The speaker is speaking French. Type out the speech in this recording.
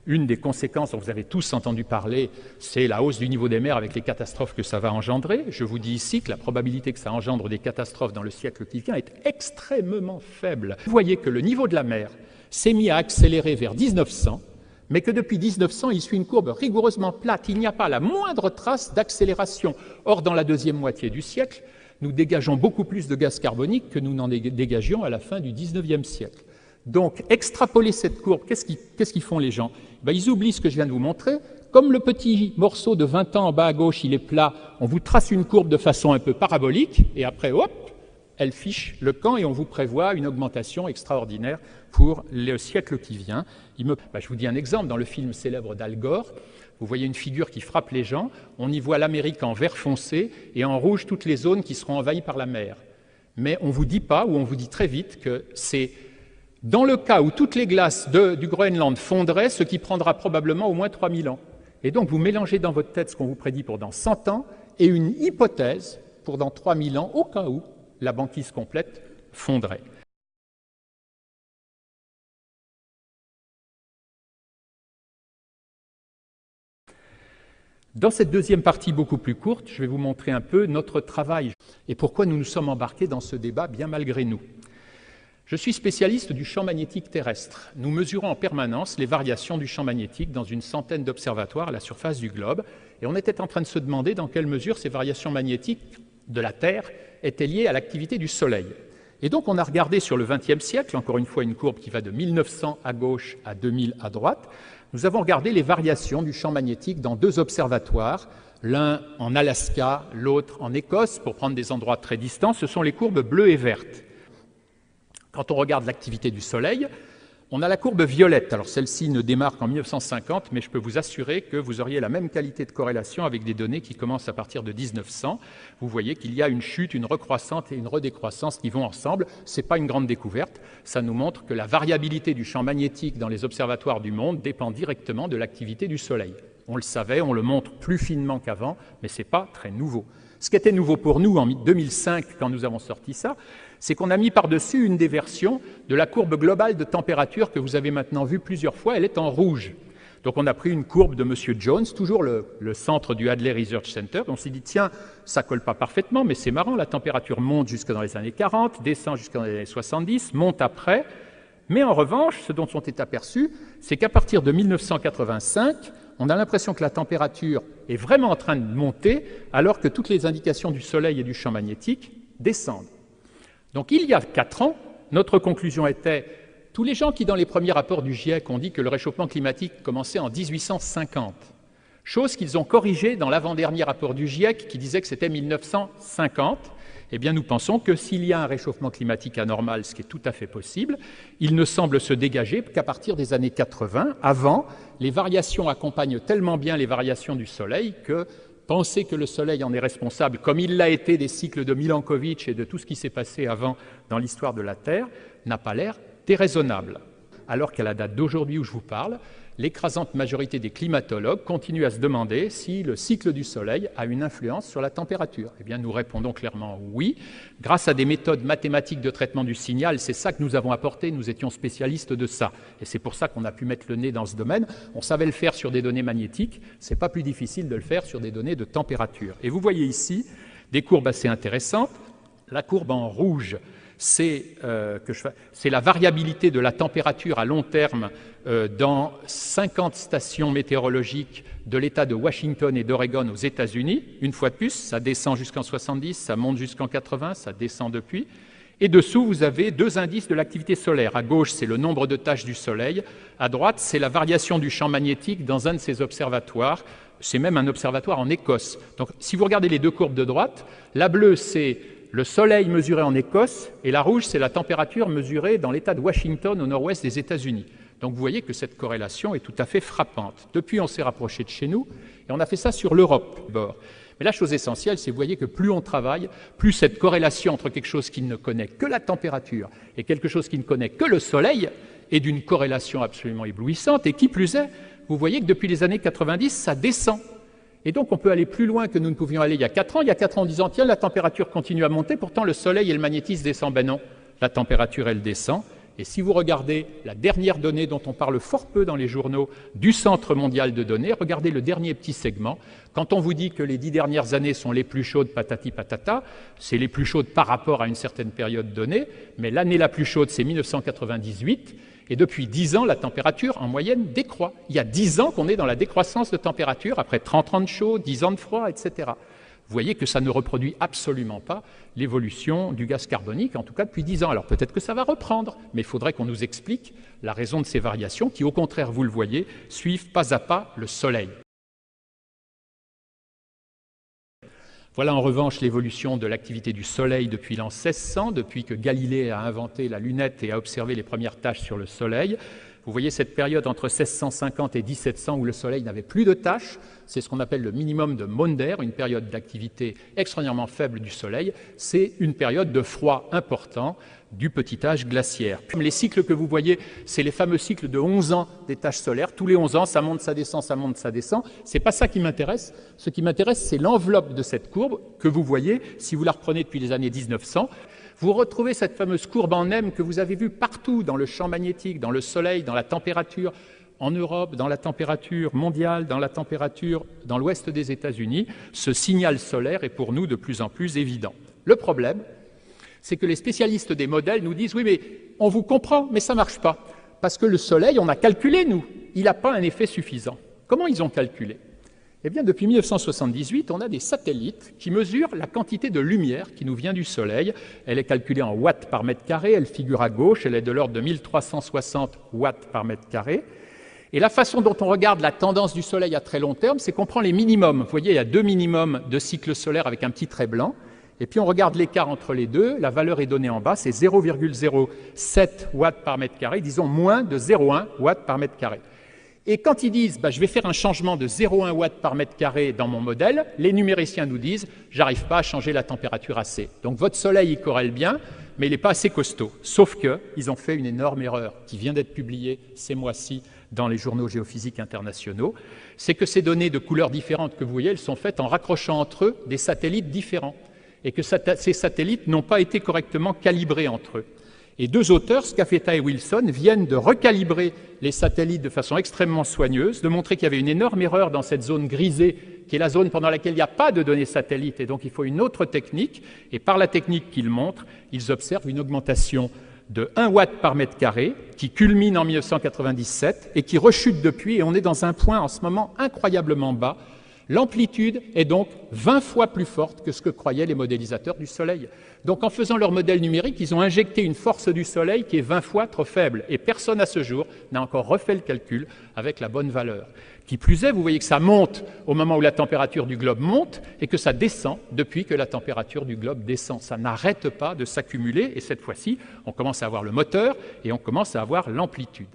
Une des conséquences dont vous avez tous entendu parler, c'est la hausse du niveau des mers avec les catastrophes que ça va engendrer. Je vous dis ici que la probabilité que ça engendre des catastrophes dans le siècle qui vient est extrêmement faible. Vous voyez que le niveau de la mer s'est mis à accélérer vers 1900, mais que depuis 1900, il suit une courbe rigoureusement plate. Il n'y a pas la moindre trace d'accélération. Or, dans la deuxième moitié du siècle, nous dégageons beaucoup plus de gaz carbonique que nous n'en dégagions à la fin du 19e siècle. Donc, extrapoler cette courbe, qu'est-ce qu'ils font les gens? Ils oublient ce que je viens de vous montrer. Comme le petit morceau de 20 ans en bas à gauche, il est plat, on vous trace une courbe de façon un peu parabolique, et après, hop, elle fiche le camp et on vous prévoit une augmentation extraordinaire pour le siècle qui vient. Je vous dis un exemple, dans le film célèbre d'Al Gore, vous voyez une figure qui frappe les gens, on y voit l'Amérique en vert foncé et en rouge toutes les zones qui seront envahies par la mer. Mais on ne vous dit pas, ou on vous dit très vite, que c'est dans le cas où toutes les glaces du Groenland fondraient, ce qui prendra probablement au moins 3000 ans. Et donc vous mélangez dans votre tête ce qu'on vous prédit pour dans 100 ans et une hypothèse pour dans 3000 ans, au cas où la banquise complète fondrait. Dans cette deuxième partie beaucoup plus courte, je vais vous montrer un peu notre travail et pourquoi nous nous sommes embarqués dans ce débat bien malgré nous. Je suis spécialiste du champ magnétique terrestre. Nous mesurons en permanence les variations du champ magnétique dans une centaine d'observatoires à la surface du globe et on était en train de se demander dans quelle mesure ces variations magnétiques de la Terre étaient liées à l'activité du Soleil. Et donc on a regardé sur le XXe siècle, encore une fois une courbe qui va de 1900 à gauche à 2000 à droite, nous avons regardé les variations du champ magnétique dans deux observatoires, l'un en Alaska, l'autre en Écosse, pour prendre des endroits très distants. Ce sont les courbes bleues et vertes. Quand on regarde l'activité du Soleil, on a la courbe violette. Alors celle-ci ne démarre qu'en 1950, mais je peux vous assurer que vous auriez la même qualité de corrélation avec des données qui commencent à partir de 1900. Vous voyez qu'il y a une chute, une recroissante et une redécroissance qui vont ensemble. Ce n'est pas une grande découverte. Ça nous montre que la variabilité du champ magnétique dans les observatoires du monde dépend directement de l'activité du Soleil. On le savait, on le montre plus finement qu'avant, mais ce n'est pas très nouveau. Ce qui était nouveau pour nous en 2005, quand nous avons sorti ça, c'est qu'on a mis par-dessus une des versions de la courbe globale de température que vous avez maintenant vue plusieurs fois, elle est en rouge. Donc on a pris une courbe de M. Jones, toujours le centre du Hadley Research Center, on s'est dit tiens, ça colle pas parfaitement, mais c'est marrant, la température monte jusque dans les années 40, descend jusqu'en les années 70, monte après, mais en revanche, ce dont on est aperçu, c'est qu'à partir de 1985, on a l'impression que la température est vraiment en train de monter, alors que toutes les indications du Soleil et du champ magnétique descendent. Donc il y a 4 ans, notre conclusion était, tous les gens qui dans les premiers rapports du GIEC ont dit que le réchauffement climatique commençait en 1850, chose qu'ils ont corrigée dans l'avant-dernier rapport du GIEC qui disait que c'était 1950, eh bien nous pensons que s'il y a un réchauffement climatique anormal, ce qui est tout à fait possible, il ne semble se dégager qu'à partir des années 80. Avant, les variations accompagnent tellement bien les variations du Soleil que penser que le Soleil en est responsable, comme il l'a été des cycles de Milankovitch et de tout ce qui s'est passé avant dans l'histoire de la Terre, n'a pas l'air déraisonnable. Alors qu'à la date d'aujourd'hui où je vous parle, l'écrasante majorité des climatologues continuent à se demander si le cycle du Soleil a une influence sur la température. Eh bien, nous répondons clairement oui. Grâce à des méthodes mathématiques de traitement du signal, c'est ça que nous avons apporté, nous étions spécialistes de ça. Et c'est pour ça qu'on a pu mettre le nez dans ce domaine. On savait le faire sur des données magnétiques, c'est pas plus difficile de le faire sur des données de température. Et vous voyez ici des courbes assez intéressantes. La courbe en rouge, c'est la variabilité de la température à long terme dans 50 stations météorologiques de l'État de Washington et d'Oregon aux États-Unis. Une fois de plus, ça descend jusqu'en 70, ça monte jusqu'en 80, ça descend depuis. Et dessous, vous avez deux indices de l'activité solaire. À gauche, c'est le nombre de taches du Soleil. À droite, c'est la variation du champ magnétique dans un de ces observatoires. C'est même un observatoire en Écosse. Donc, si vous regardez les deux courbes de droite, la bleue, c'est le Soleil mesuré en Écosse, et la rouge, c'est la température mesurée dans l'État de Washington, au nord-ouest des États-Unis. Donc vous voyez que cette corrélation est tout à fait frappante. Depuis, on s'est rapproché de chez nous, et on a fait ça sur l'Europe. Mais la chose essentielle, c'est que vous voyez que plus on travaille, plus cette corrélation entre quelque chose qui ne connaît que la température et quelque chose qui ne connaît que le Soleil est d'une corrélation absolument éblouissante. Et qui plus est, vous voyez que depuis les années 90, ça descend. Et donc on peut aller plus loin que nous ne pouvions aller il y a 4 ans. Il y a 4 ans en disant, tiens, la température continue à monter, pourtant le Soleil et le magnétisme descendent. Ben non, la température, elle descend. Et si vous regardez la dernière donnée dont on parle fort peu dans les journaux du Centre mondial de données, regardez le dernier petit segment. Quand on vous dit que les 10 dernières années sont les plus chaudes, patati patata, c'est les plus chaudes par rapport à une certaine période donnée, mais l'année la plus chaude, c'est 1998. Et depuis 10 ans, la température, en moyenne, décroît. Il y a 10 ans qu'on est dans la décroissance de température, après 30 ans de chaud, 10 ans de froid, etc. Vous voyez que ça ne reproduit absolument pas l'évolution du gaz carbonique, en tout cas depuis 10 ans. Alors peut-être que ça va reprendre, mais il faudrait qu'on nous explique la raison de ces variations qui, au contraire, vous le voyez, suivent pas à pas le Soleil. Voilà en revanche l'évolution de l'activité du Soleil depuis l'an 1600, depuis que Galilée a inventé la lunette et a observé les premières taches sur le Soleil. Vous voyez cette période entre 1650 et 1700 où le Soleil n'avait plus de taches, c'est ce qu'on appelle le minimum de Maunder, une période d'activité extraordinairement faible du Soleil. C'est une période de froid important du petit âge glaciaire. Les cycles que vous voyez, c'est les fameux cycles de 11 ans des taches solaires. Tous les 11 ans, ça monte, ça descend, ça monte, ça descend. C'est pas ça qui m'intéresse. Ce qui m'intéresse, c'est l'enveloppe de cette courbe que vous voyez, si vous la reprenez depuis les années 1900. Vous retrouvez cette fameuse courbe en M que vous avez vue partout dans le champ magnétique, dans le Soleil, dans la température, en Europe, dans la température mondiale, dans la température dans l'ouest des États-Unis. Ce signal solaire est pour nous de plus en plus évident. Le problème, c'est que les spécialistes des modèles nous disent « Oui, mais on vous comprend, mais ça ne marche pas. Parce que le Soleil, on a calculé, nous. Il n'a pas un effet suffisant. » Comment ils ont calculé? Eh bien, depuis 1978, on a des satellites qui mesurent la quantité de lumière qui nous vient du Soleil. Elle est calculée en watts par mètre carré, elle figure à gauche, elle est de l'ordre de 1360 watts par mètre carré. Et la façon dont on regarde la tendance du Soleil à très long terme, c'est qu'on prend les minimums. Vous voyez, il y a 2 minimums de cycle solaire avec un petit trait blanc. Et puis on regarde l'écart entre les deux, la valeur est donnée en bas, c'est 0,07 watts par mètre carré, disons moins de 0,1 watts par mètre carré. Et quand ils disent je vais faire un changement de 0,1 watts par mètre carré dans mon modèle, les numériciens nous disent j'arrive pas à changer la température assez. Donc votre Soleil il corrèle bien, mais il n'est pas assez costaud. Sauf qu'ils ont fait une énorme erreur qui vient d'être publiée ces mois-ci dans les journaux géophysiques internationaux, c'est que ces données de couleurs différentes que vous voyez, elles sont faites en raccrochant entre eux des satellites différents, et que ces satellites n'ont pas été correctement calibrés entre eux. Et 2 auteurs, Scafetta et Wilson, viennent de recalibrer les satellites de façon extrêmement soigneuse, de montrer qu'il y avait une énorme erreur dans cette zone grisée, qui est la zone pendant laquelle il n'y a pas de données satellites, et donc il faut une autre technique. Et par la technique qu'ils montrent, ils observent une augmentation de 1 watt par mètre carré, qui culmine en 1997 et qui rechute depuis, et on est dans un point en ce moment incroyablement bas. L'amplitude est donc 20 fois plus forte que ce que croyaient les modélisateurs du Soleil. Donc en faisant leur modèle numérique, ils ont injecté une force du Soleil qui est 20 fois trop faible. Et personne à ce jour n'a encore refait le calcul avec la bonne valeur. Qui plus est, vous voyez que ça monte au moment où la température du globe monte et que ça descend depuis que la température du globe descend. Ça n'arrête pas de s'accumuler et cette fois-ci, on commence à avoir le moteur et on commence à avoir l'amplitude.